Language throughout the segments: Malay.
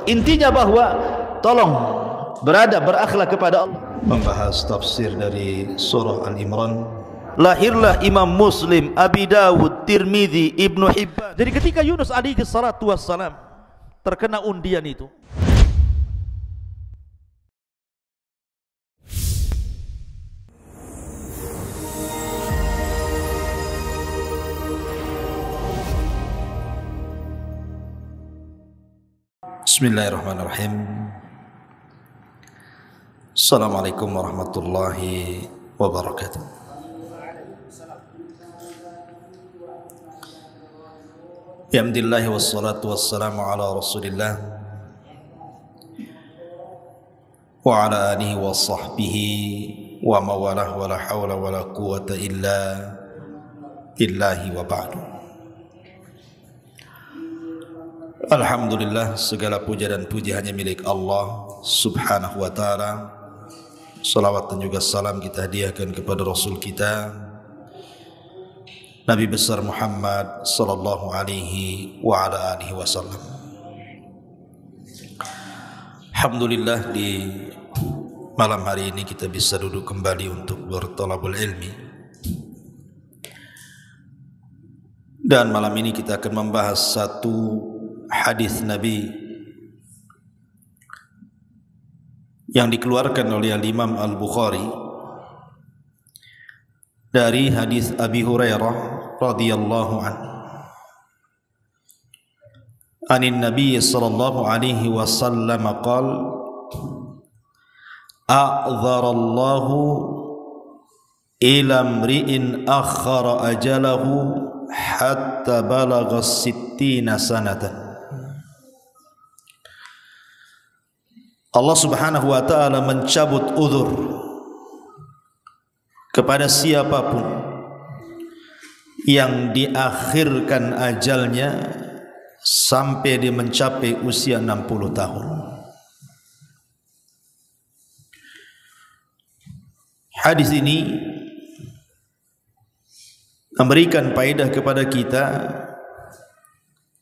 Intinya bahwa tolong berakhlak kepada Allah. Membahas tafsir dari surah Al-Imran. Lahirlah Imam Muslim, Abi Dawud, Tirmidzi, Ibnu Hibban. Jadi ketika Yunus alaihi salatu wassalam terkena undian itu, Bismillahirrahmanirrahim. Assalamualaikum warahmatullahi wabarakatuh. Alhamdulillah wassalatu wassalamu ala Rasulillah wa ala alihi wa sahbihi wa mawalah wa la hawla wa la quwwata illa billahi wa ba'du. Alhamdulillah, segala puja dan puji hanya milik Allah subhanahu wa ta'ala. Salawat dan juga salam kita hadiahkan kepada Rasul kita Nabi besar Muhammad sallallahu alaihi wa ala alihi wasallam. Alhamdulillah, di malam hari ini kita bisa duduk kembali untuk berthalabul ilmi. Dan malam ini kita akan membahas satu hadis Nabi yang dikeluarkan oleh Imam Al-Bukhari dari hadis Abi Hurairah radhiyallahu anhu. Anin Nabi sallallahu alaihi wasallam qala: a'dharallahu ila imri'in akhara ajalahu hatta balagha 60 sanatan. Allah subhanahu wa ta'ala mencabut uzur kepada siapapun yang diakhirkan ajalnya sampai dia mencapai usia 60 tahun. Hadis ini memberikan faedah kepada kita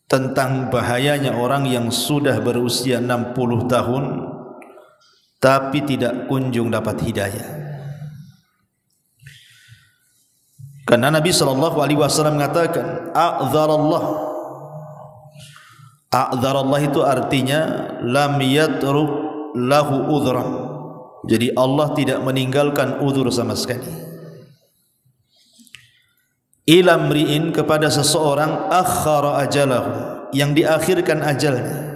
tentang bahayanya orang yang sudah berusia 60 tahun tapi tidak kunjung dapat hidayah. Karena Nabi sallallahu alaihi wasallam mengatakan a'dzarallah. A'dzarallah itu artinya lam yatruk lahu udhran. Jadi Allah tidak meninggalkan uzur sama sekali. Ila mri'in, kepada seseorang akhara ajalahu, yang diakhirkan ajalnya,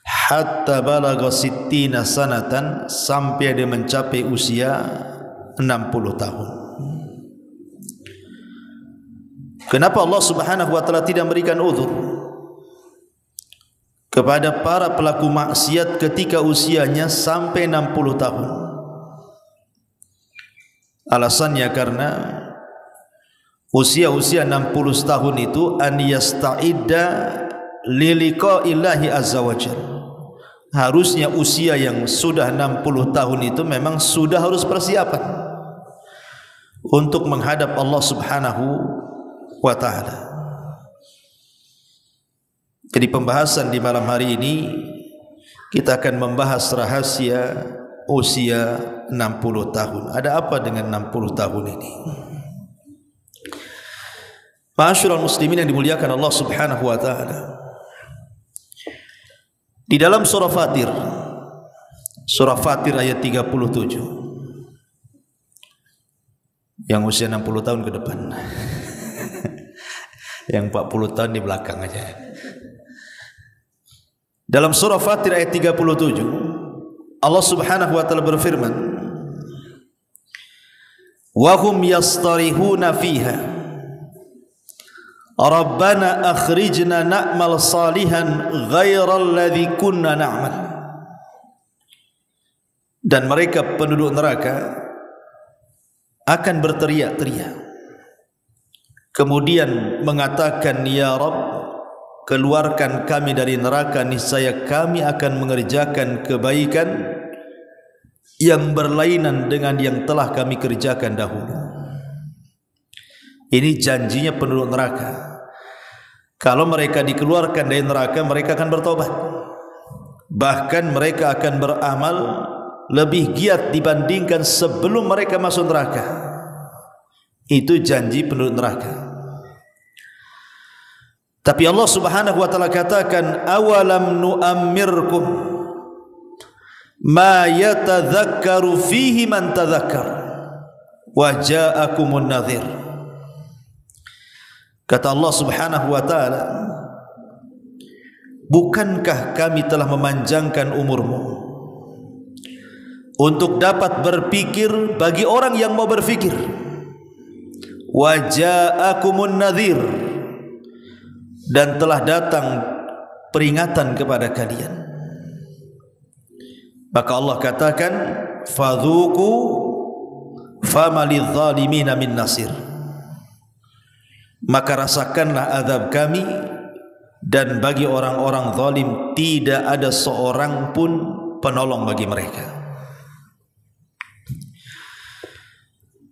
hatta balagha 60 sanatan, sampai dia mencapai usia 60 tahun. Kenapa Allah subhanahu wa ta'ala tidak memberikan uzur kepada para pelaku maksiat ketika usianya sampai 60 tahun? Alasannya karena usia-usia 60 tahun itu an yasta'idda liliqa'illahi azza wajalla. Harusnya usia yang sudah 60 tahun itu memang sudah harus persiapan untuk menghadap Allah subhanahu wa ta'ala. Jadi pembahasan di malam hari ini kita akan membahas rahasia usia 60 tahun. Ada apa dengan 60 tahun ini? Ma'asyiral muslimin yang dimuliakan Allah subhanahu wa ta'ala, di dalam surah Fatir ayat 37, yang usia 60 tahun ke depan yang 40 tahun di belakang aja. Dalam surah Fatir ayat 37, Allah subhanahu wa ta'ala berfirman, wa hum yastarihuna fiha Rabbana akhrijna na'mal salihan ghairal ladzi kunna na'mal. Dan mereka penduduk neraka akan berteriak-teriak, kemudian mengatakan, ya Rabb, keluarkan kami dari neraka, niscaya kami akan mengerjakan kebaikan yang berlainan dengan yang telah kami kerjakan dahulu. Ini janjinya penduduk neraka. Kalau mereka dikeluarkan dari neraka, mereka akan bertobat. bahkan mereka akan beramal lebih giat dibandingkan sebelum mereka masuk neraka. Itu janji penduduk neraka. Tapi Allah Subhanahu wa taala katakan, awalam nu'ammirkum ma yatadzakkaru fihi man tadzakkar wa ja'akumun nadhir. Kata Allah Subhanahu wa taala, bukankah kami telah memanjangkan umurmu untuk dapat berpikir bagi orang yang mau berfikir. Wa ja'akumun nadhir, dan telah datang peringatan kepada kalian. Maka Allah katakan, fadhuku famalidh zalimina min nasir. Maka rasakanlah azab kami, dan bagi orang-orang zalim tidak ada seorang pun penolong bagi mereka.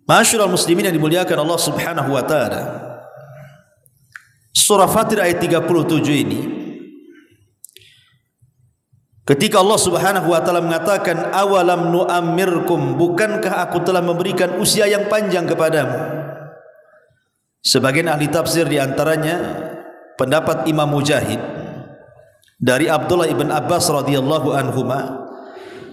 Ma'asyiral muslimin yang dimuliakan Allah Subhanahu wa taala, surah Fatir ayat 37 ini, ketika Allah Subhanahu wa taala mengatakan awalam nu'ammirkum, bukankah aku telah memberikan usia yang panjang kepadamu? Sebagian ahli tafsir di antaranya pendapat Imam Mujahid dari Abdullah ibn Abbas radhiyallahu anhuma,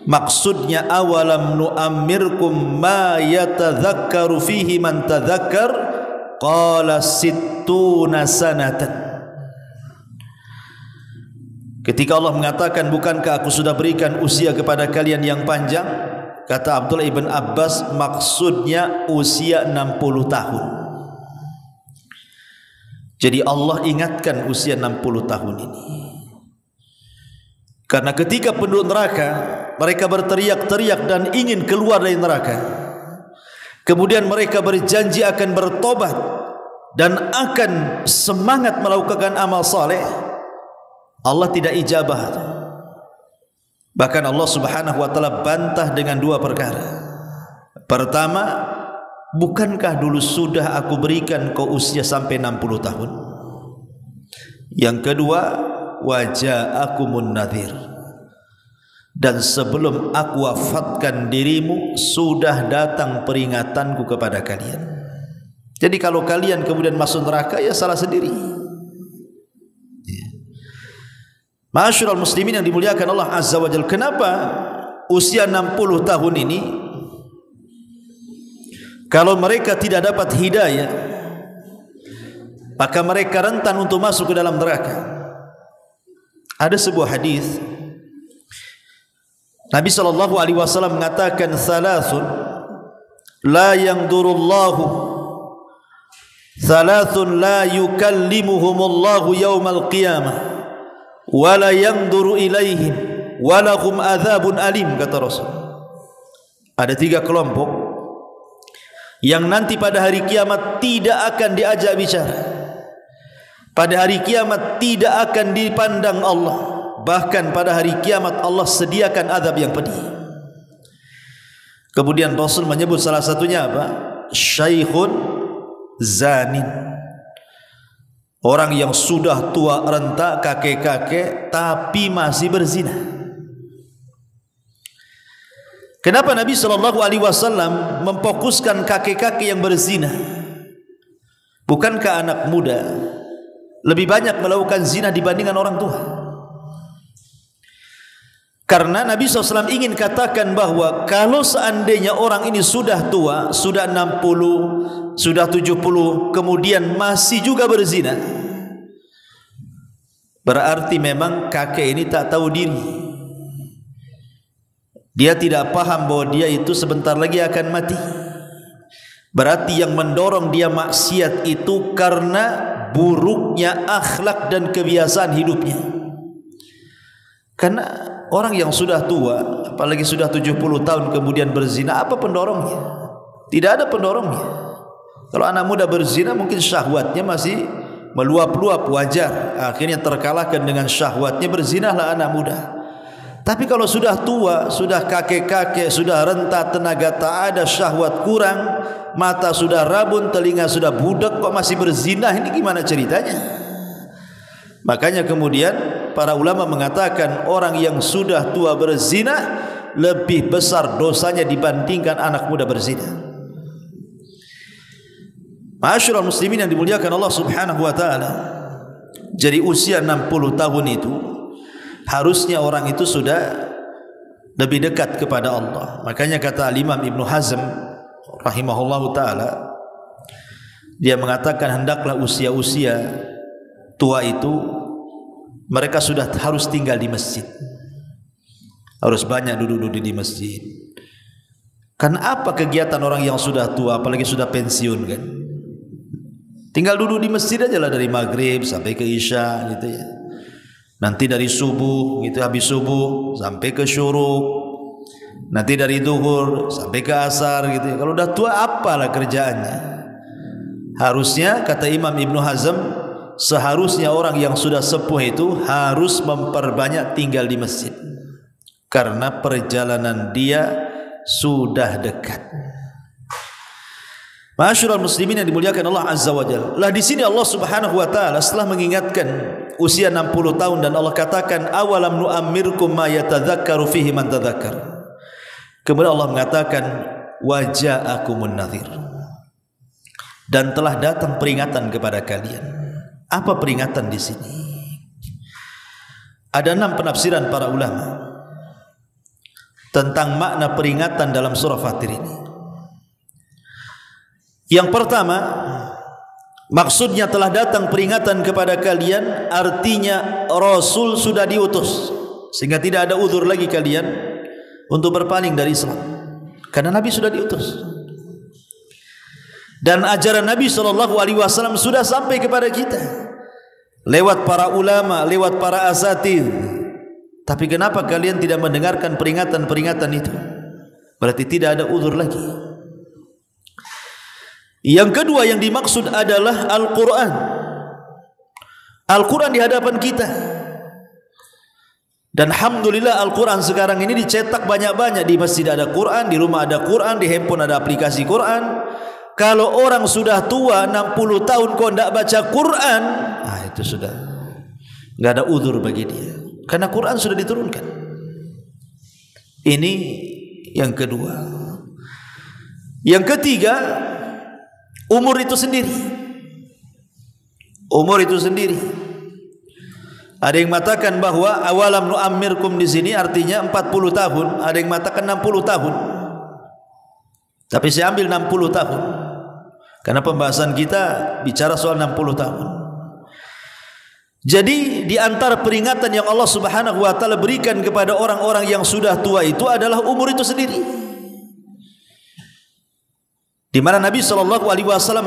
maksudnya awalam nu'ammirkum ma yatadzakkaru fihi man tadzakkar qala sittuna sanatan. Ketika Allah mengatakan bukankah aku sudah berikan usia kepada kalian yang panjang, kata Abdullah ibn Abbas maksudnya usia 60 tahun. Jadi Allah ingatkan usia 60 tahun ini, karena ketika penduduk neraka mereka berteriak-teriak dan ingin keluar dari neraka, kemudian mereka berjanji akan bertobat dan akan semangat melakukan amal saleh, Allah tidak ijabah. Bahkan Allah Subhanahu wa taala bantah dengan dua perkara. Pertama, bukankah dulu sudah aku berikan kau usia sampai 60 tahun? Yang kedua, waja'akumun nadhir, dan sebelum aku wafatkan dirimu sudah datang peringatanku kepada kalian. Jadi kalau kalian kemudian masuk neraka, ya salah sendiri. Ma'asyiral muslimin yang dimuliakan Allah Azza wa Jalla, kenapa usia 60 tahun ini? Kalau mereka tidak dapat hidayah, maka mereka rentan untuk masuk ke dalam neraka. Ada sebuah hadis Nabi SAW mengatakan, thalathun la yangdurullahu, thalathun la yukallimuhumullahu yawmal qiyamah wa la yangduru ilaihim wa lahum adzabun alim, kata Rasul. Ada 3 kelompok yang nanti pada hari kiamat tidak akan diajak bicara, pada hari kiamat tidak akan dipandang Allah, bahkan pada hari kiamat Allah sediakan azab yang pedih. Kemudian Rasul menyebut salah satunya apa? Syaikhun zanin, orang yang sudah tua renta, kakek-kakek, tapi masih berzina. Kenapa Nabi SAW memfokuskan kakek-kakek yang berzina? Bukankah anak muda lebih banyak melakukan zina dibandingkan orang tua? Karena Nabi SAW ingin katakan bahwa kalau seandainya orang ini sudah tua, sudah 60, sudah 70, kemudian masih juga berzina, berarti memang kakek ini tak tahu diri. Dia tidak paham bahwa dia itu sebentar lagi akan mati. Berarti yang mendorong dia maksiat itu karena buruknya akhlak dan kebiasaan hidupnya. Karena orang yang sudah tua, apalagi sudah 70 tahun kemudian berzina, apa pendorongnya? Tidak ada pendorongnya. Kalau anak muda berzina mungkin syahwatnya masih meluap-luap, wajar. Akhirnya terkalahkan dengan syahwatnya, berzinalah anak muda. Tapi kalau sudah tua, sudah kakek-kakek, sudah renta, tenaga tak ada, syahwat kurang, mata sudah rabun, telinga sudah budak, kok masih berzina, ini gimana ceritanya? Makanya kemudian para ulama mengatakan orang yang sudah tua berzina lebih besar dosanya dibandingkan anak muda berzina. Ma'asyiral muslimin yang dimuliakan Allah Subhanahu wa taala. Jadi usia 60 tahun itu harusnya orang itu sudah lebih dekat kepada Allah. Makanya kata Imam Ibnu Hazm rahimahullahu taala, dia mengatakan hendaklah usia-usia tua itu mereka sudah harus tinggal di masjid. Harus banyak duduk-duduk di masjid. Kan apa kegiatan orang yang sudah tua apalagi sudah pensiun kan? Tinggal duduk di masjid aja lah dari maghrib sampai ke isya gitu ya. Nanti dari subuh gitu, habis subuh sampai ke syuruk. Nanti dari zuhur sampai ke asar gitu ya. Kalau udah tua apalah kerjaannya? Harusnya kata Imam Ibnu Hazm, seharusnya orang yang sudah sepuh itu harus memperbanyak tinggal di masjid. Karena perjalanan dia sudah dekat. Ma'asyiral muslimin yang dimuliakan Allah Azza wa Jalla. Lah di sini Allah Subhanahu wa taala setelah mengingatkan usia 60 tahun dan Allah katakan awalam nu'ammirkum ma yatadzakkaru fihi man tadzakkar. Kemudian Allah mengatakan waja'akumun nadhir. Dan telah datang peringatan kepada kalian. Apa peringatan di sini? Ada 6 penafsiran para ulama tentang makna peringatan dalam surah Fatir ini. Yang pertama, maksudnya telah datang peringatan kepada kalian, artinya Rasul sudah diutus, sehingga tidak ada uzur lagi kalian untuk berpaling dari Islam, karena Nabi sudah diutus. Dan ajaran Nabi SAW sudah sampai kepada kita lewat para ulama, lewat para asatidz. Tapi kenapa kalian tidak mendengarkan peringatan-peringatan itu? Berarti tidak ada uzur lagi. Yang kedua yang dimaksud adalah Al-Quran. Al-Quran di hadapan kita. Dan alhamdulillah Al-Quran sekarang ini dicetak banyak-banyak. Di masjid ada Quran, di rumah ada Quran, di handphone ada aplikasi Quran. Kalau orang sudah tua 60 tahun kok tidak baca Quran, itu sudah tidak ada uzur bagi dia, karena Quran sudah diturunkan. Ini yang kedua. Yang ketiga, umur itu sendiri. Umur itu sendiri. Ada yang mengatakan bahwa awalam nu'ammirkum di sini artinya 40 tahun, ada yang mengatakan 60 tahun. Tapi saya ambil 60 tahun. Karena pembahasan kita bicara soal 60 tahun. Jadi di antara peringatan yang Allah Subhanahu wa taala berikan kepada orang-orang yang sudah tua itu adalah umur itu sendiri. Di mana Nabi SAW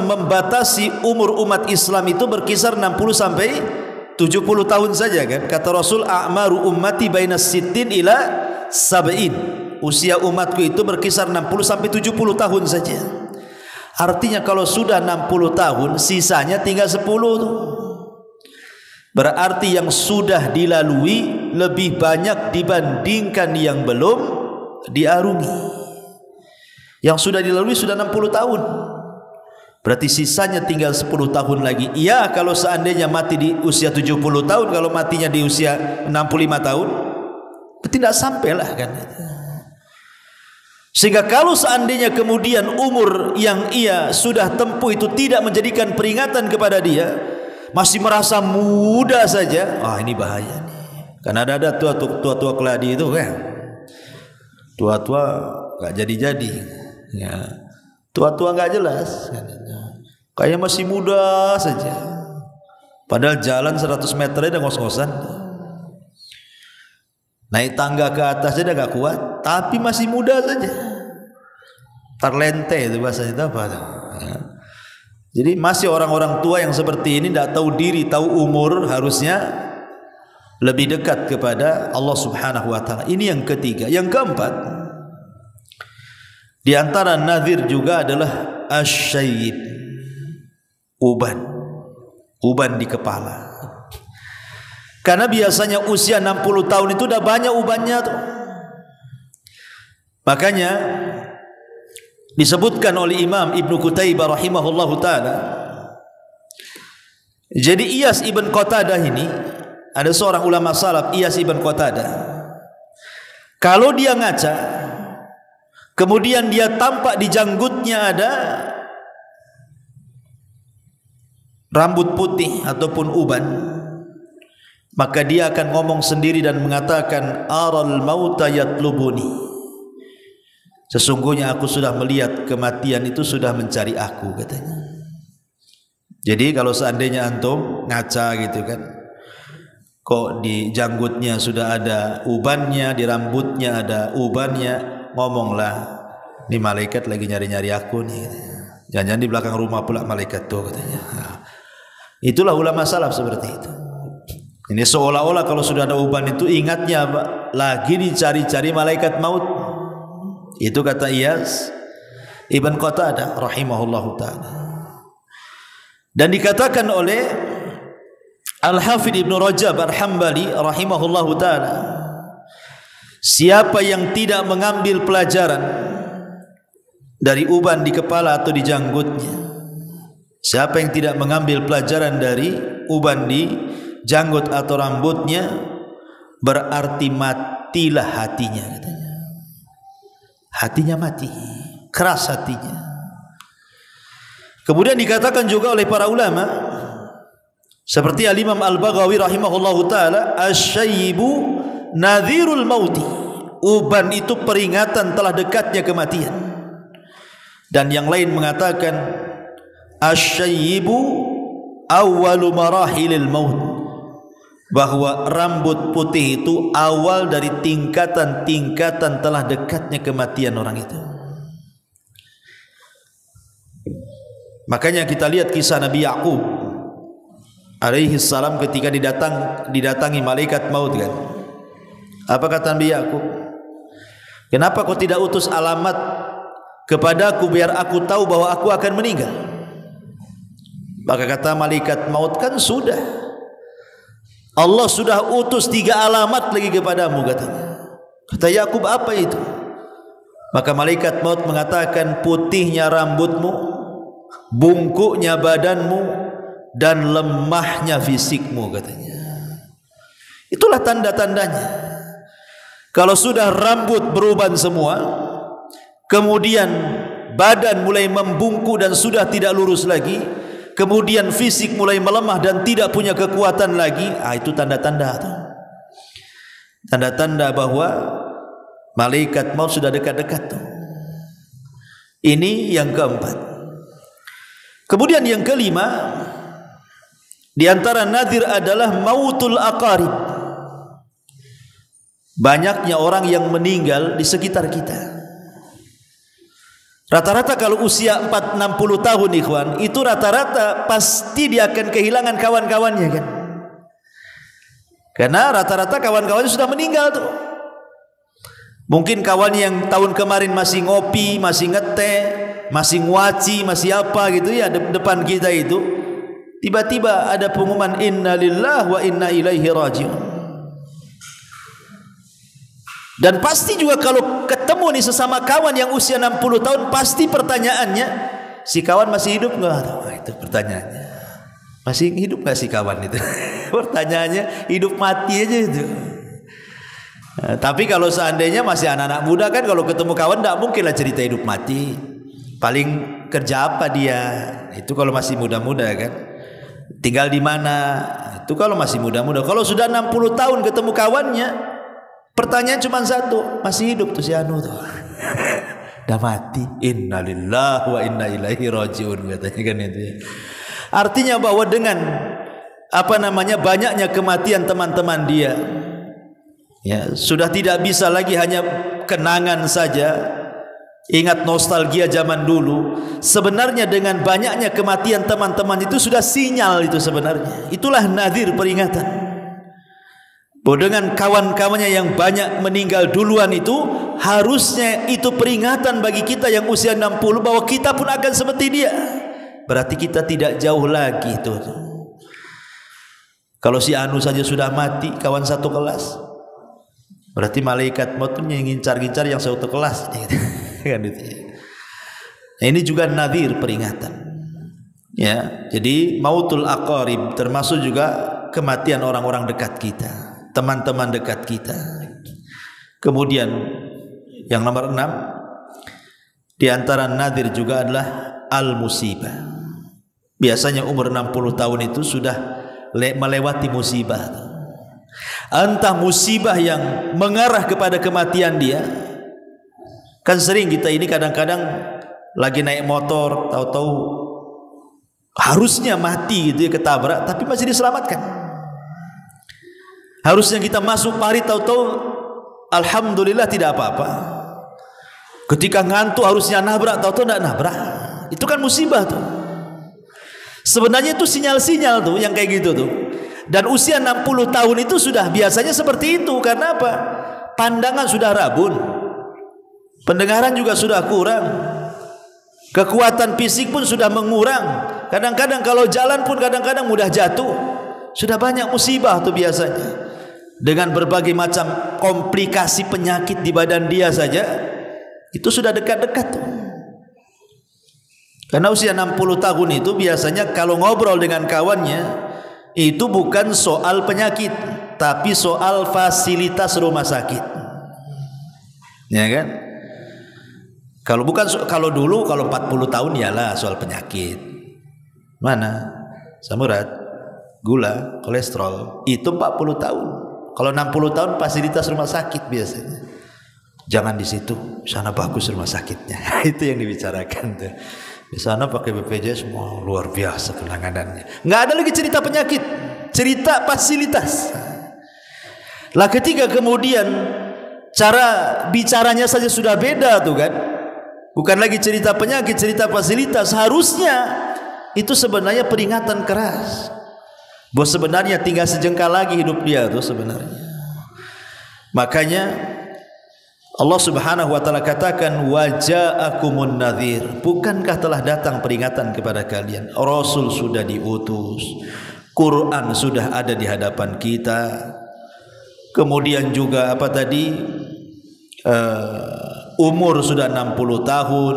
membatasi umur umat Islam itu berkisar 60 sampai 70 tahun saja kan. Kata Rasul, a'maru ummati baina sittin ila sab'in. Usia umatku itu berkisar 60 sampai 70 tahun saja. Artinya kalau sudah 60 tahun sisanya tinggal 10 tuh. Berarti yang sudah dilalui lebih banyak dibandingkan yang belum diarungi. Yang sudah dilalui sudah 60 tahun. Berarti sisanya tinggal 10 tahun lagi. Iya, kalau seandainya mati di usia 70 tahun, kalau matinya di usia 65 tahun, tidak sampailah kan. Sehingga kalau seandainya kemudian umur yang ia sudah tempuh itu tidak menjadikan peringatan kepada dia, masih merasa muda saja, ini bahaya nih. Karena ada tua-tua keladi itu kan, tua-tua gak jadi-jadi ya. Tua-tua gak jelas, kayak masih muda saja, padahal jalan 100 meter aja ngos-ngosan. Naik tangga ke atas aja gak kuat, tapi masih muda saja. Terlente itu bahasanya itu apa? Ya. Jadi masih orang-orang tua yang seperti ini tidak tahu diri, tahu umur, harusnya lebih dekat kepada Allah Subhanahu wa taala. Ini yang ketiga. Yang keempat, di antara nadhir juga adalah asyaib, uban di kepala. Karena biasanya usia 60 tahun itu udah banyak ubannya tuh. Makanya disebutkan oleh Imam Ibnu Qutaibah rahimahullahu taala. Jadi Iyas ibn Qatadah ini ada seorang ulama salaf, Iyas ibn Qatadah. Kalau dia ngaca, kemudian dia tampak di janggutnya ada rambut putih ataupun uban, maka dia akan ngomong sendiri dan mengatakan, aral mauta yatlubuni, sesungguhnya aku sudah melihat kematian itu sudah mencari aku, katanya. Jadi kalau seandainya antum ngaca gitu kan, kok di janggutnya sudah ada ubannya, di rambutnya ada ubannya, ngomonglah, ini malaikat lagi nyari-nyari aku nih, jangan-jangan di belakang rumah pula malaikat tuh, katanya. Nah, itulah ulama salaf seperti itu. Ini seolah-olah kalau sudah ada uban itu ingatnya apa? Lagi dicari-cari malaikat maut. Itu kata Iyas ibn Qatadah rahimahullahu ta'ala. Dan dikatakan oleh Al-Hafidh Ibn Rajab Al-Hambali rahimahullahu ta'ala, siapa yang tidak mengambil pelajaran dari uban di kepala atau di janggutnya, siapa yang tidak mengambil pelajaran dari uban di janggut atau rambutnya, berarti matilah hatinya, katanya. Hatinya mati, keras hatinya. Kemudian dikatakan juga oleh para ulama seperti Al-Imam Al-Baghawi rahimahullahu ta'ala, asyayyibu nadhirul mauti, uban itu peringatan telah dekatnya kematian. Dan yang lain mengatakan asyayyibu awwalu marahilil maut, bahwa rambut putih itu awal dari tingkatan-tingkatan telah dekatnya kematian orang itu. Makanya kita lihat kisah Nabi Ya'qub alaihi salam ketika didatangi malaikat maut kan. Apa kata Nabi Ya'qub? Kenapa kau tidak utus alamat kepadaku biar aku tahu bahwa aku akan meninggal? Maka kata malaikat maut, kan sudah, Allah sudah utus 3 alamat lagi kepadamu, katanya. Kata Ya'qub, apa itu? Maka malaikat maut mengatakan, putihnya rambutmu, bungkuknya badanmu, dan lemahnya fisikmu, katanya. Itulah tanda-tandanya. Kalau sudah rambut beruban semua, kemudian badan mulai membungkuk dan sudah tidak lurus lagi, kemudian fisik mulai melemah dan tidak punya kekuatan lagi, itu tanda-tanda. Tanda-tanda bahwa malaikat maut sudah dekat-dekat. Ini yang keempat. Kemudian yang kelima, di antara nadir adalah mautul aqarib. Banyaknya orang yang meninggal di sekitar kita. Rata-rata kalau usia 40-60 tahun, ikhwan, itu rata-rata pasti dia akan kehilangan kawan-kawannya kan. Karena rata-rata kawan-kawannya sudah meninggal tuh. Mungkin kawan yang tahun kemarin masih ngopi, masih ngeteh, masih ngwaci, masih apa gitu ya depan kita itu, tiba-tiba ada pengumuman inna lillahi wa inna ilaihi raji'un. Dan pasti juga kalau ketemu nih sesama kawan yang usia 60 tahun, pasti pertanyaannya, si kawan masih hidup enggak? Itu pertanyaannya. Masih hidup enggak si kawan itu? Pertanyaannya hidup mati aja itu. Nah, tapi kalau seandainya masih anak-anak muda kan, kalau ketemu kawan enggak mungkin lah cerita hidup mati. Paling kerja apa dia? Itu kalau masih muda-muda kan. Tinggal di mana? Itu kalau masih muda-muda. Kalau sudah 60 tahun ketemu kawannya, pertanyaan cuma satu, masih hidup tuh si anu tuh. Dah mati. Innalillahi wa inna ilaihi raji'un, katanya kan itu. Artinya bahwa dengan banyaknya kematian teman-teman dia, ya, sudah tidak bisa lagi hanya kenangan saja, ingat nostalgia zaman dulu. Sebenarnya dengan banyaknya kematian teman-teman itu sudah sinyal itu sebenarnya. Itulah nadir, peringatan. Bahwa dengan kawan-kawannya yang banyak meninggal duluan itu, harusnya itu peringatan bagi kita yang usia 60 bahwa kita pun akan seperti dia. Berarti kita tidak jauh lagi itu. Kalau si anu saja sudah mati, kawan satu kelas, berarti malaikat maut yang ngincar-ngincar yang satu kelas. Nah, ini juga nadir, peringatan. Ya, jadi mautul aqarib termasuk juga kematian orang-orang dekat kita, teman-teman dekat kita. Kemudian yang nomor 6 di antara nadir juga adalah al-musibah. Biasanya umur 60 tahun itu sudah melewati musibah. Entah musibah yang mengarah kepada kematian dia. Kan sering kita ini kadang-kadang lagi naik motor, tahu-tahu harusnya mati gitu ya, ketabrak, tapi masih diselamatkan. Harusnya kita masuk parit, tahu-tahu alhamdulillah tidak apa-apa. Ketika ngantuk harusnya nabrak, tahu-tahu tidak nabrak. Itu kan musibah tuh. Sebenarnya itu sinyal-sinyal tuh yang kayak gitu tuh. Dan usia 60 tahun itu sudah biasanya seperti itu. Karena apa? Pandangan sudah rabun, pendengaran juga sudah kurang, kekuatan fisik pun sudah mengurang. Kadang-kadang kalau jalan pun kadang-kadang mudah jatuh. Sudah banyak musibah tuh biasanya. Dengan berbagai macam komplikasi penyakit di badan dia saja, itu sudah dekat-dekat tuh. Karena usia 60 tahun itu biasanya kalau ngobrol dengan kawannya, itu bukan soal penyakit, tapi soal fasilitas rumah sakit. Ya kan? Kalau dulu kalau 40 tahun ialah soal penyakit. Mana? Asam urat, gula, kolesterol, itu 40 tahun. Kalau 60 tahun fasilitas rumah sakit biasanya. Jangan di situ, sana bagus rumah sakitnya. Itu yang dibicarakan tuh. Di sana pakai BPJS semua luar biasa penanganannya. Nggak ada lagi cerita penyakit, cerita fasilitas. Lah ketika kemudian cara bicaranya saja sudah beda tuh kan. Bukan lagi cerita penyakit, cerita fasilitas. Harusnya itu sebenarnya peringatan keras. Bahwa sebenarnya tinggal sejengkal lagi hidup dia tuh sebenarnya. Makanya Allah Subhanahu wa taala katakan waja'akumun nadhir. Bukankah telah datang peringatan kepada kalian? Rasul sudah diutus, Quran sudah ada di hadapan kita. Kemudian juga apa tadi? Umur sudah 60 tahun.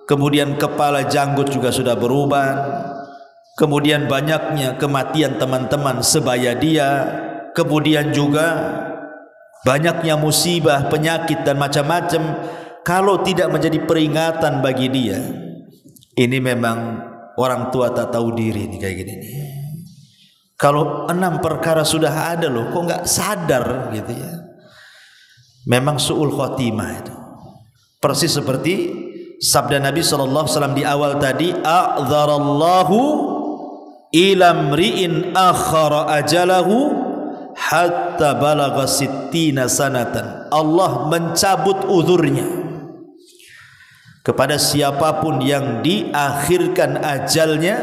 Kemudian kepala janggut juga sudah beruban. Kemudian banyaknya kematian teman-teman sebaya dia. Kemudian juga banyaknya musibah, penyakit dan macam-macam. Kalau tidak menjadi peringatan bagi dia, ini memang orang tua tak tahu diri nih kayak gini nih. Kalau 6 perkara sudah ada loh, kok nggak sadar gitu ya. Memang su'ul khotimah itu. Persis seperti sabda Nabi SAW di awal tadi, a'dzarallahu ilamri'in akhara ajalahu hatta balagha sittina sanatan. Allah mencabut uzurnya kepada siapapun yang diakhirkan ajalnya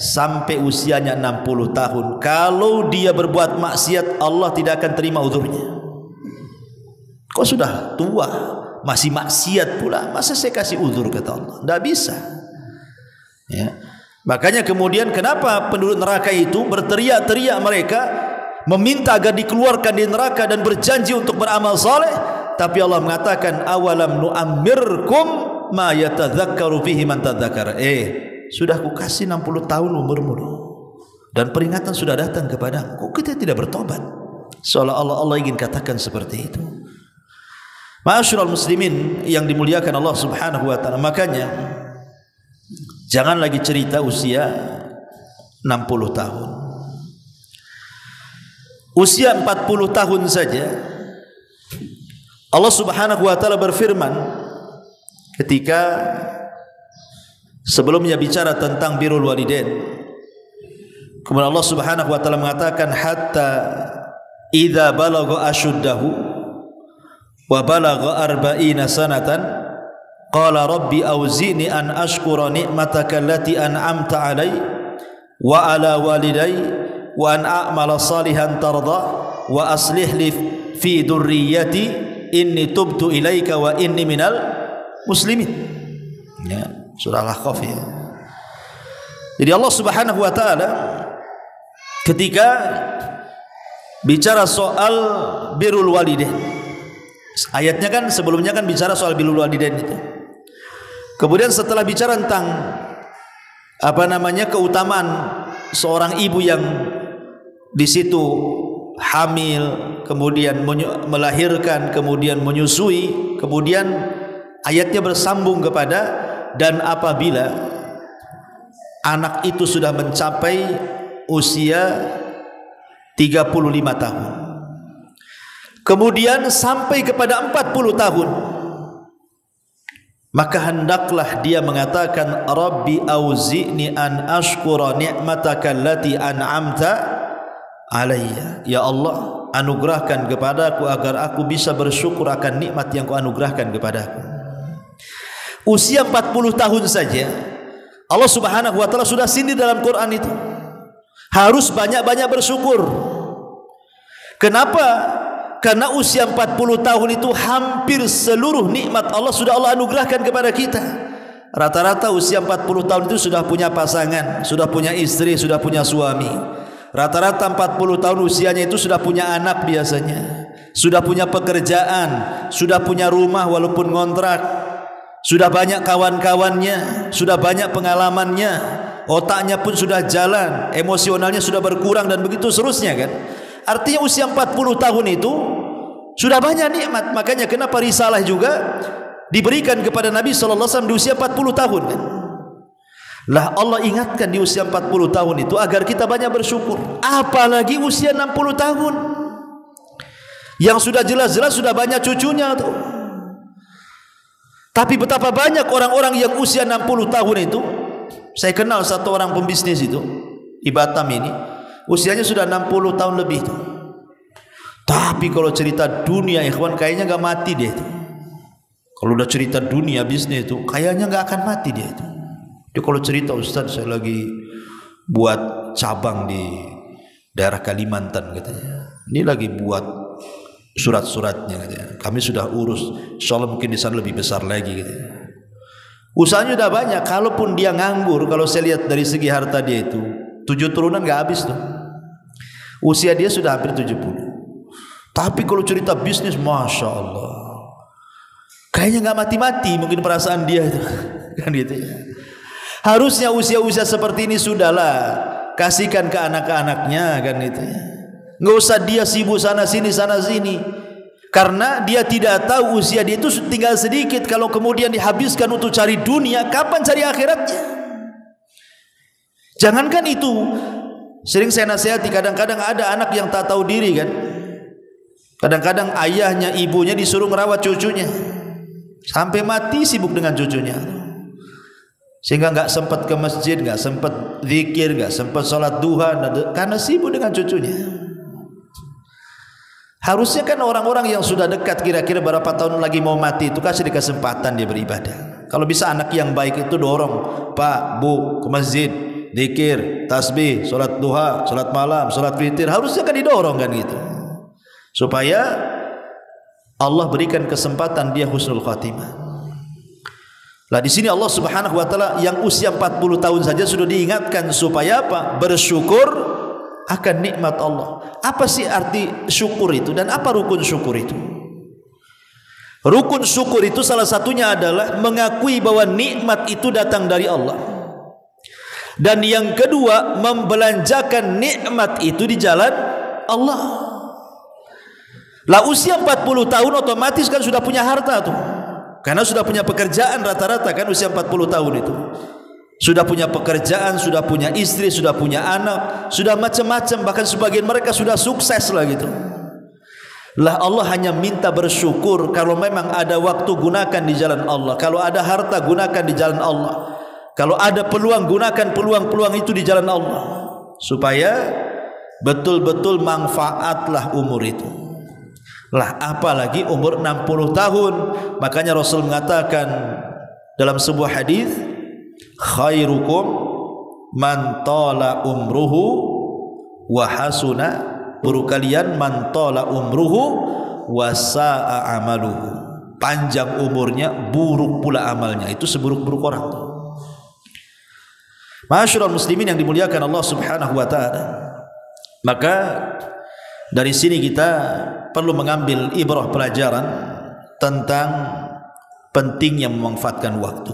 sampai usianya 60 tahun. Kalau dia berbuat maksiat, Allah tidak akan terima uzurnya. Kok sudah tua masih maksiat pula, masa saya kasih uzur kata Allah? Tidak bisa ya. Makanya kemudian kenapa penduduk neraka itu berteriak-teriak, mereka meminta agar dikeluarkan di neraka dan berjanji untuk beramal saleh, tapi Allah mengatakan awalam nu'ammirkum ma yatadzakkaru fihi man tadzakara. Sudah ku kasih 60 tahun umurmu dan peringatan sudah datang kepadamu, kok kita tidak bertobat? Seolah-olah Allah ingin katakan seperti itu. Ma'asyiral muslimin yang dimuliakan Allah Subhanahu wa taala, makanya jangan lagi cerita usia 60 tahun. Usia 40 tahun saja Allah Subhanahu wa taala berfirman ketika sebelumnya bicara tentang birrul walidain. Kemudian Allah Subhanahu wa taala mengatakan hatta idza balagha ashuddahu wa balagha 40 sanatan qala rabbi auzi'ni an ashkura ni'mataka allati an'amta 'alai wa 'ala walidayya wa an a'mala salihan tarda wa aslih li fi dzurriyyati inni tubtu ilaika wa inni minal muslimin. Ya, surah Al-Ahqaf ya. Jadi Allah Subhanahu wa taala ketika bicara soal birrul walidain, ayatnya kan sebelumnya kan bicara soal birrul walidain itu. Kemudian setelah bicara tentang apa namanya keutamaan seorang ibu yang di situ hamil, kemudian melahirkan, kemudian menyusui, kemudian ayatnya bersambung kepada dan apabila anak itu sudah mencapai usia 35 tahun, kemudian sampai kepada 40 tahun, maka hendaklah dia mengatakan Rabbi auzi'ni an ashkura ni'mataka allati an'amta alayya. Ya Allah, anugerahkan kepadaku agar aku bisa bersyukur akan nikmat yang kau anugerahkan kepadaku. Usia 40 tahun saja Allah Subhanahu wa taala sudah sindir dalam Quran itu. Harus banyak-banyak bersyukur. Kenapa? Karena usia 40 tahun itu hampir seluruh nikmat Allah sudah Allah anugerahkan kepada kita. Rata-rata usia 40 tahun itu sudah punya pasangan, sudah punya istri, sudah punya suami. Rata-rata 40 tahun usianya itu sudah punya anak biasanya, sudah punya pekerjaan, sudah punya rumah walaupun ngontrak, sudah banyak kawan-kawannya, sudah banyak pengalamannya, otaknya pun sudah jalan, emosionalnya sudah berkurang dan begitu seterusnya kan. Artinya usia 40 tahun itu sudah banyak nikmat. Makanya kenapa risalah juga diberikan kepada Nabi SAW di usia 40 tahun kan. Lah Allah ingatkan di usia 40 tahun itu agar kita banyak bersyukur. Apalagi usia 60 tahun yang sudah jelas-jelas sudah banyak cucunya tuh. Tapi betapa banyak orang-orang yang usia 60 tahun itu. Saya kenal satu orang pembisnis itu di Batam ini, usianya sudah 60 tahun lebih tuh. Tapi kalau cerita dunia ikhwan kayaknya nggak mati dia itu. Kalau udah cerita dunia bisnis itu kayaknya nggak akan mati dia itu. Dia kalau cerita, Ustaz saya lagi buat cabang di daerah Kalimantan katanya. Ini lagi buat surat-suratnya katanya. Kami sudah urus, insyaallah mungkin di sana lebih besar lagi katanya. Usahanya udah banyak. Kalaupun dia nganggur, kalau saya lihat dari segi harta dia itu 7 turunan nggak habis tuh. Usia dia sudah hampir 70. Tapi kalau cerita bisnis, masya Allah, kayaknya nggak mati-mati mungkin perasaan dia itu, kan gitu ya. Harusnya usia-usia seperti ini sudahlah kasihkan ke anak-anaknya kan gitu ya. Nggak usah dia sibuk sana sini, karena dia tidak tahu usia dia itu tinggal sedikit. Kalau kemudian dihabiskan untuk cari dunia, kapan cari akhiratnya? Jangankan itu, sering saya nasihati, kadang-kadang ada anak yang tak tahu diri kan. Kadang-kadang ayahnya, ibunya disuruh merawat cucunya sampai mati sibuk dengan cucunya, sehingga nggak sempat ke masjid, nggak sempat zikir, nggak sempat sholat duha karena sibuk dengan cucunya. Harusnya kan orang-orang yang sudah dekat kira-kira berapa tahun lagi mau mati itu kasih di kesempatan dia beribadah. Kalau bisa anak yang baik itu dorong, Pak, Bu, ke masjid, zikir, tasbih, sholat duha, sholat malam, sholat witir. Harusnya kan didorong kan gitu, supaya Allah berikan kesempatan dia husnul khatimah. Lah di sini Allah Subhanahu wa taala yang usia 40 tahun saja sudah diingatkan supaya apa? Bersyukur akan nikmat Allah. Apa sih arti syukur itu dan apa rukun syukur itu? Rukun syukur itu salah satunya adalah mengakui bahwa nikmat itu datang dari Allah. Dan yang kedua, membelanjakan nikmat itu di jalan Allah. Lah usia 40 tahun otomatis kan sudah punya harta tuh. Karena sudah punya pekerjaan rata-rata kan usia 40 tahun itu. Sudah punya pekerjaan, sudah punya istri, sudah punya anak, sudah macam-macam, bahkan sebagian mereka sudah sukses lah gitu. Lah Allah hanya minta bersyukur kalau memang ada waktu gunakan di jalan Allah. Kalau ada harta gunakan di jalan Allah. Kalau ada peluang gunakan peluang-peluang itu di jalan Allah. Supaya betul-betul manfaatlah umur itu. Lah apalagi umur 60 tahun. Makanya Rasul mengatakan dalam sebuah hadis, khairukum man tala umruhu wa hasuna, buruk kalian man tala umruhu wa sa'a amaluhu, panjang umurnya buruk pula amalnya. Itu seburuk-buruk orang. Ma'asyiral muslimin yang dimuliakan Allah Subhanahu wa taala. Maka dari sini kita perlu mengambil ibrah pelajaran tentang pentingnya memanfaatkan waktu.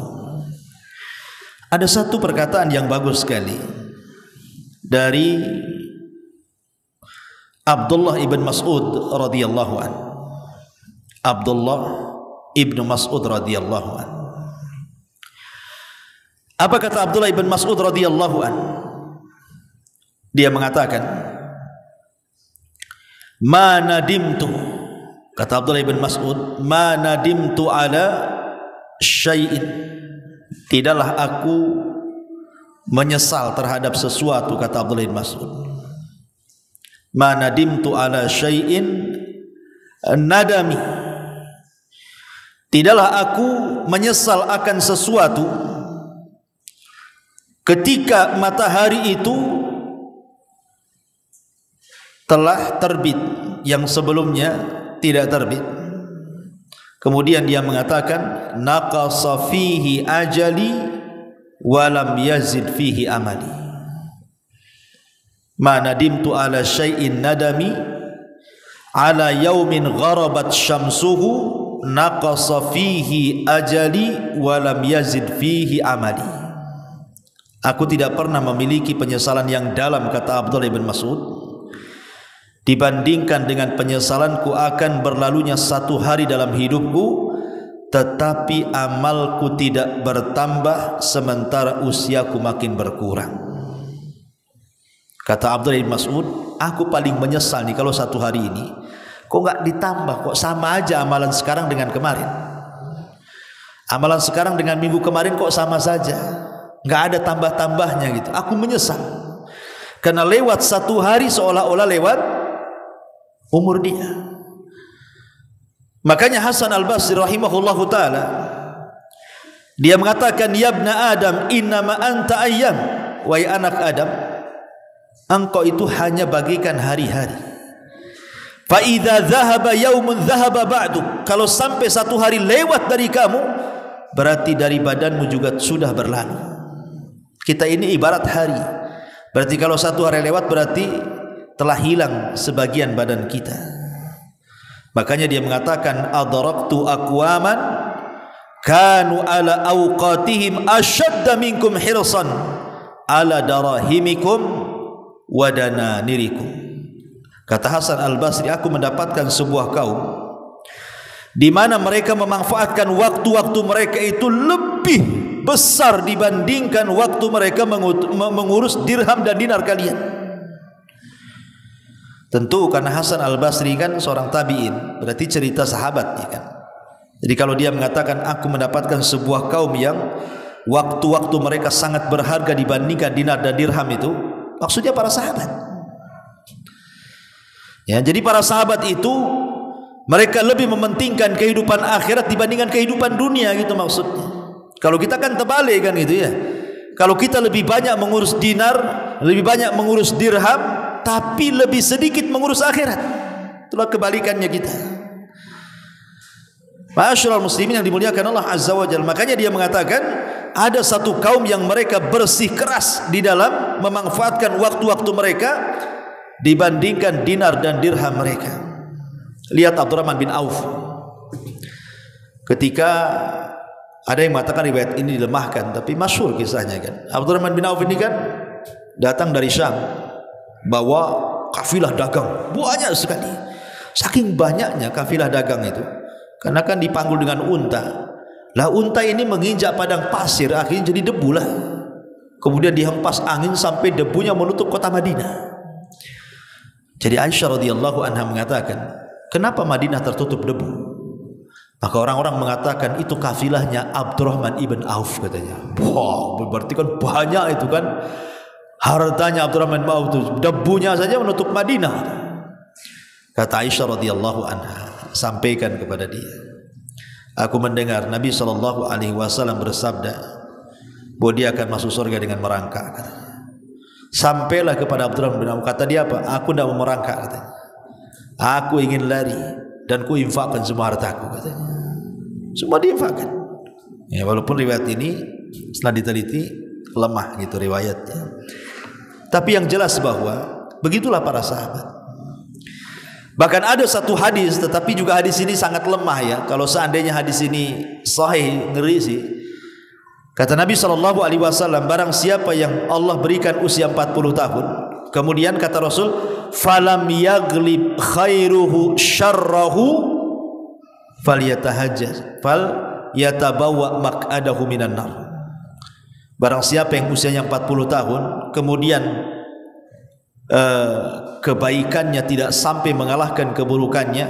Ada satu perkataan yang bagus sekali dari Abdullah ibn Mas'ud radhiyallahu an. Abdullah ibn Mas'ud radhiyallahu an. Apa kata Abdullah ibn Mas'ud radhiyallahu an? Dia mengatakan, "Ma nadimtu," kata Abdullah ibn Mas'ud, "ma nadimtu ala syai'in." Tidaklah aku menyesal terhadap sesuatu, kata Abdullah ibn Mas'ud. "Ma nadimtu ala syai'in nadami." Tidaklah aku menyesal akan sesuatu ketika matahari itu telah terbit yang sebelumnya tidak terbit. Kemudian dia mengatakan, "Naqasa fihi ajali wa lam yazid fihi amali." Ma nadimtu ala syai'in nadami ala yaumin gharabat syamsuhu naqasa fihi ajali wa lam yazid fihi amali. Aku tidak pernah memiliki penyesalan yang dalam, kata Abdullah bin Mas'ud, dibandingkan dengan penyesalanku akan berlalunya satu hari dalam hidupku, tetapi amalku tidak bertambah sementara usiaku makin berkurang. Kata Abdullah bin Mas'ud, aku paling menyesal nih kalau satu hari ini kok nggak ditambah, kok sama aja amalan sekarang dengan kemarin. Amalan sekarang dengan minggu kemarin kok sama saja, nggak ada tambah-tambahnya gitu. Aku menyesal karena lewat satu hari seolah-olah lewat umur dia. Makanya Hasan Al-Basri rahimahullahu ta'ala, dia mengatakan, "Ya ibna Adam, innama anta ayyam." Wahai anak Adam, engkau itu hanya bagikan hari-hari. Fa idza dhahaba yaumun dhahaba ba'du. Kalau sampai satu hari lewat dari kamu, berarti dari badanmu juga sudah berlalu. Kita ini ibarat hari. Berarti kalau satu hari lewat berarti telah hilang sebagian badan kita. Makanya dia mengatakan, "Adraktu aqwaman kanu ala awqatihim ashadda minkum hirsan ala darahimikum wa dananirikum." Kata Hasan Al-Basri, aku mendapatkan sebuah kaum di mana mereka memanfaatkan waktu-waktu mereka itu lebih besar dibandingkan waktu mereka mengurus dirham dan dinar kalian. Tentu karena Hasan Al-Basri kan seorang tabi'in, berarti cerita sahabat ya kan. Jadi kalau dia mengatakan aku mendapatkan sebuah kaum yang waktu-waktu mereka sangat berharga dibandingkan dinar dan dirham, itu maksudnya para sahabat. Ya, jadi para sahabat itu mereka lebih mementingkan kehidupan akhirat dibandingkan kehidupan dunia gitu maksudnya. Kalau kita kan terbalik kan gitu ya. Kalau kita lebih banyak mengurus dinar, lebih banyak mengurus dirham, tapi lebih sedikit mengurus akhirat. Itulah kebalikannya kita. Ma'asyiral muslimin yang dimuliakan Allah Azza wa Jalla. Makanya dia mengatakan ada satu kaum yang mereka bersih keras di dalam memanfaatkan waktu-waktu mereka dibandingkan dinar dan dirham mereka. Lihat Abdurrahman bin Auf. Ketika ada yang mengatakan riwayat ini dilemahkan, tapi masyhur kisahnya kan. Abdurrahman bin Auf ini kan datang dari Syam, bawa kafilah dagang banyak sekali. Saking banyaknya kafilah dagang itu, karena kan dipanggul dengan unta. Lah unta ini menginjak padang pasir, akhirnya jadi debu lah. Kemudian dihempas angin sampai debunya menutup kota Madinah. Jadi Aisyah radhiyallahu anha mengatakan, kenapa Madinah tertutup debu? Maka orang-orang mengatakan itu kafilahnya Abdurrahman ibn Auf katanya. Wah, berarti kan banyak itu kan hartanya Abdurrahman ibn Auf itu, debunya saja menutup Madinah. Kata Aisyah radhiyallahu anha, sampaikan kepada dia, aku mendengar Nabi SAW bersabda bahwa dia akan masuk surga dengan merangkak katanya. Sampailah kepada Abdurrahman bin Auf, kata dia apa? Aku tidak mau merangkak katanya. Aku ingin lari dan ku infakkan semua hartaku katanya. Semua diinfakkan. Ya, walaupun riwayat ini setelah diteliti lemah gitu riwayatnya. Tapi yang jelas bahwa begitulah para sahabat. Bahkan ada satu hadis, tetapi juga hadis ini sangat lemah ya. Kalau seandainya hadis ini sahih, ngeri sih. Kata Nabi SAW, barang siapa yang Allah berikan usia 40 tahun, kemudian kata Rasul, falam yaglib khairuhu syarrahu falyatahajjaz yatabawa maq'adahu minan nar. Barang siapa yang usianya 40 tahun kemudian kebaikannya tidak sampai mengalahkan keburukannya,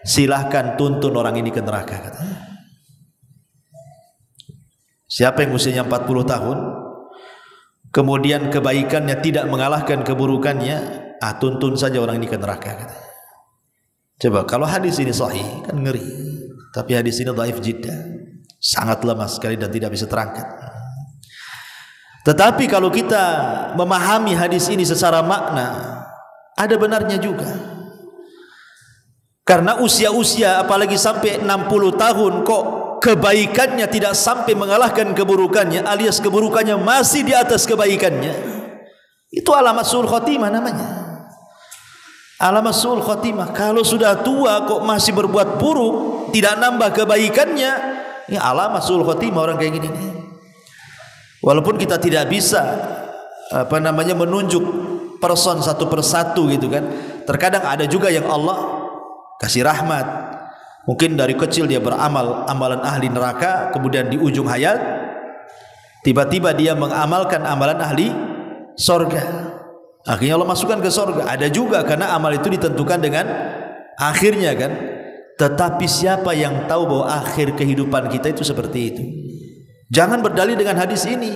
silahkan tuntun orang ini ke neraka, katanya. Siapa yang usianya 40 tahun kemudian kebaikannya tidak mengalahkan keburukannya, tuntun saja orang ini ke neraka, katanya. Coba kalau hadis ini sahih kan ngeri, tapi hadis ini dhaif jiddan, sangat lemah sekali dan tidak bisa terangkat. Tetapi kalau kita memahami hadis ini secara makna, ada benarnya juga. Karena usia-usia apalagi sampai 60 tahun kok kebaikannya tidak sampai mengalahkan keburukannya, alias keburukannya masih di atas kebaikannya, itu alamat su'ul khotimah namanya. Alamat su'ul khotimah. Kalau sudah tua kok masih berbuat buruk, tidak nambah kebaikannya, ini alamat su'ul khotimah orang kayak gini nih. Walaupun kita tidak bisa menunjuk person satu persatu gitu kan. Terkadang ada juga yang Allah kasih rahmat. Mungkin dari kecil dia beramal amalan ahli neraka, kemudian di ujung hayat tiba-tiba dia mengamalkan amalan ahli sorga, akhirnya Allah masukkan ke sorga. Ada juga karena amal itu ditentukan dengan akhirnya kan. Tetapi siapa yang tahu bahwa akhir kehidupan kita itu seperti itu? Jangan berdalil dengan hadis ini.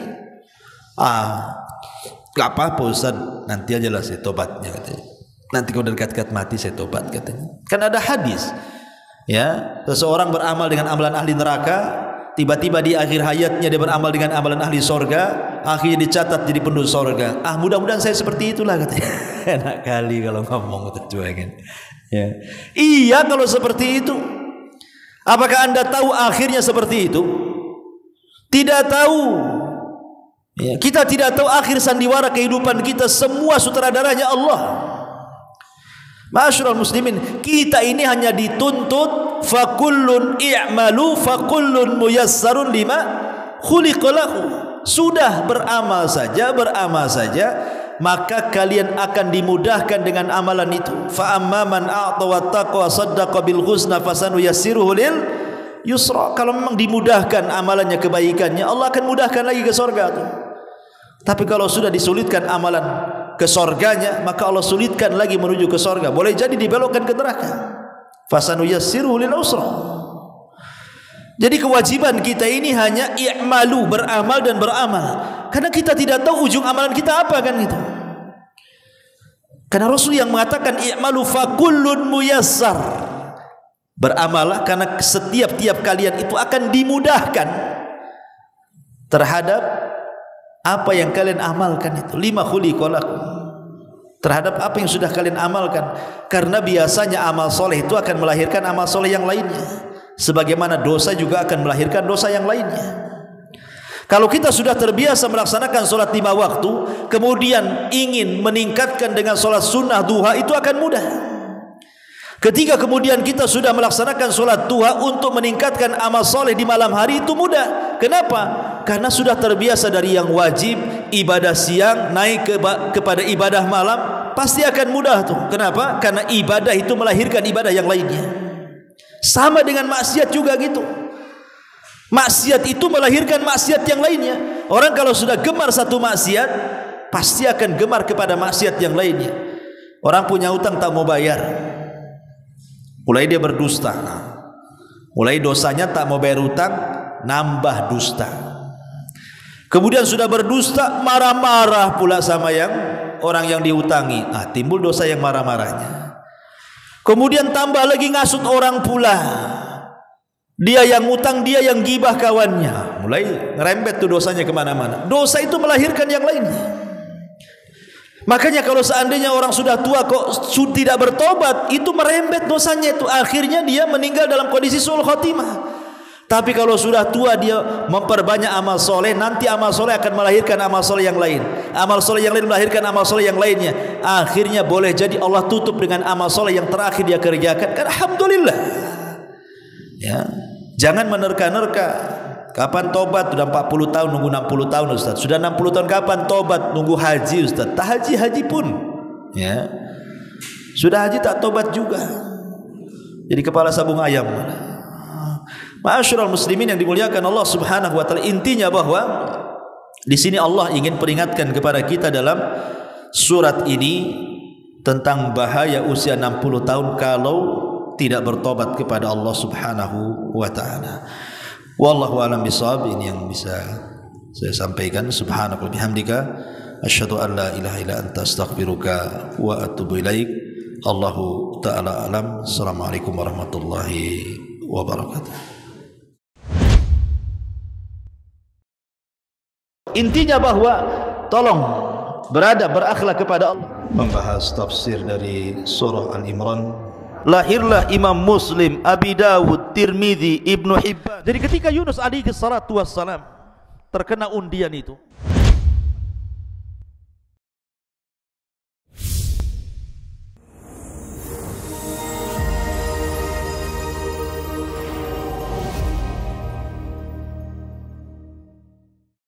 Gak apa-apa Ustaz, nanti aja lah saya tobatnya, katanya. Nanti kalau dekat-dekat mati saya tobat, katanya. Kan ada hadis, ya, seseorang beramal dengan amalan ahli neraka, tiba-tiba di akhir hayatnya dia beramal dengan amalan ahli sorga, akhirnya dicatat jadi penduduk sorga. Mudah-mudahan saya seperti itulah, katanya. Enak kali kalau ngomong itu kan. Ya. Iya kalau seperti itu. Apakah Anda tahu akhirnya seperti itu? Tidak tahu. Ya, kita tidak tahu akhir sandiwara kehidupan kita, semua sutradaranya Allah. Ma'asyiral muslimin, kita ini hanya dituntut fakullun i'malu fakullun muyassarun lima khuliqa lahu. Sudah beramal saja, maka kalian akan dimudahkan dengan amalan itu. Fa amman a'ta wattaqa saddaqa bil husna fasanuyassiruhu lil yusra. Kalau memang dimudahkan amalannya, kebaikannya, Allah akan mudahkan lagi ke surga tuh. Tapi kalau sudah disulitkan amalan ke surganya, maka Allah sulitkan lagi menuju ke surga. Boleh jadi dibelokkan ke neraka. Fasanuyassiruhu lil usra. Jadi kewajiban kita ini hanya i'malu, beramal dan beramal. Karena kita tidak tahu ujung amalan kita apa kan itu. Karena Rasul yang mengatakan i'malu fakullun muyassar. Beramalah karena setiap kalian itu akan dimudahkan terhadap apa yang kalian amalkan itu. Lima khuliqa lakum. Terhadap apa yang sudah kalian amalkan. Karena biasanya amal soleh itu akan melahirkan amal soleh yang lainnya. Sebagaimana dosa juga akan melahirkan dosa yang lainnya. Kalau kita sudah terbiasa melaksanakan sholat 5 waktu, kemudian ingin meningkatkan dengan sholat sunnah duha, itu akan mudah. Ketika kemudian kita sudah melaksanakan sholat duha untuk meningkatkan amal soleh di malam hari, itu mudah. Kenapa? Karena sudah terbiasa dari yang wajib, ibadah siang, naik kepada ibadah malam, pasti akan mudah tuh. Kenapa? Karena ibadah itu melahirkan ibadah yang lainnya. Sama dengan maksiat juga gitu. Maksiat itu melahirkan maksiat yang lainnya. Orang kalau sudah gemar satu maksiat, pasti akan gemar kepada maksiat yang lainnya. Orang punya utang tak mau bayar, mulai dia berdusta. Mulai dosanya tak mau bayar utang, nambah dusta. Kemudian sudah berdusta, marah-marah pula sama orang yang diutangi. Timbul dosa yang marah-marahnya. Kemudian tambah lagi ngasut orang pula. Dia yang utang, dia yang gibah kawannya. Mulai ngerembet tuh dosanya kemana-mana. Dosa itu melahirkan yang lainnya. Makanya kalau seandainya orang sudah tua kok tidak bertobat, itu merembet dosanya itu. Akhirnya dia meninggal dalam kondisi su'ul khotimah. Tapi kalau sudah tua dia memperbanyak amal soleh, nanti amal soleh akan melahirkan amal soleh yang lain. Amal soleh yang lain melahirkan amal soleh yang lainnya. Akhirnya boleh jadi Allah tutup dengan amal soleh yang terakhir dia kerjakan. Kan alhamdulillah. Ya, jangan menerka-nerka. Kapan tobat? Sudah 40 tahun nunggu 60 tahun Ustaz. Sudah 60 tahun kapan tobat? Nunggu haji Ustaz. Tak haji pun. Ya. Sudah haji tak tobat juga, jadi kepala sabung ayam. Ma'asyiral muslimin yang dimuliakan Allah Subhanahu wa taala, intinya bahwa di sini Allah ingin peringatkan kepada kita dalam surat ini tentang bahaya usia 60 tahun kalau tidak bertobat kepada Allah Subhanahu wa taala. Wallahu a'lam bishawab. Ini yang bisa saya sampaikan. Subhanaka wa bihamdika asyhadu an la ilaha illa anta astaghfiruka wa atubu ilaik. Allahu ta'ala alam. Assalamualaikum warahmatullahi wabarakatuh. Intinya bahwa tolong berakhlak kepada Allah. Membahas tafsir dari surah Al-Imran. Lahirlah Imam Muslim, Abi Dawud, Tirmidzi, Ibnu Hibban. Jadi ketika Yunus alaihi salatu wassalam terkena undian itu,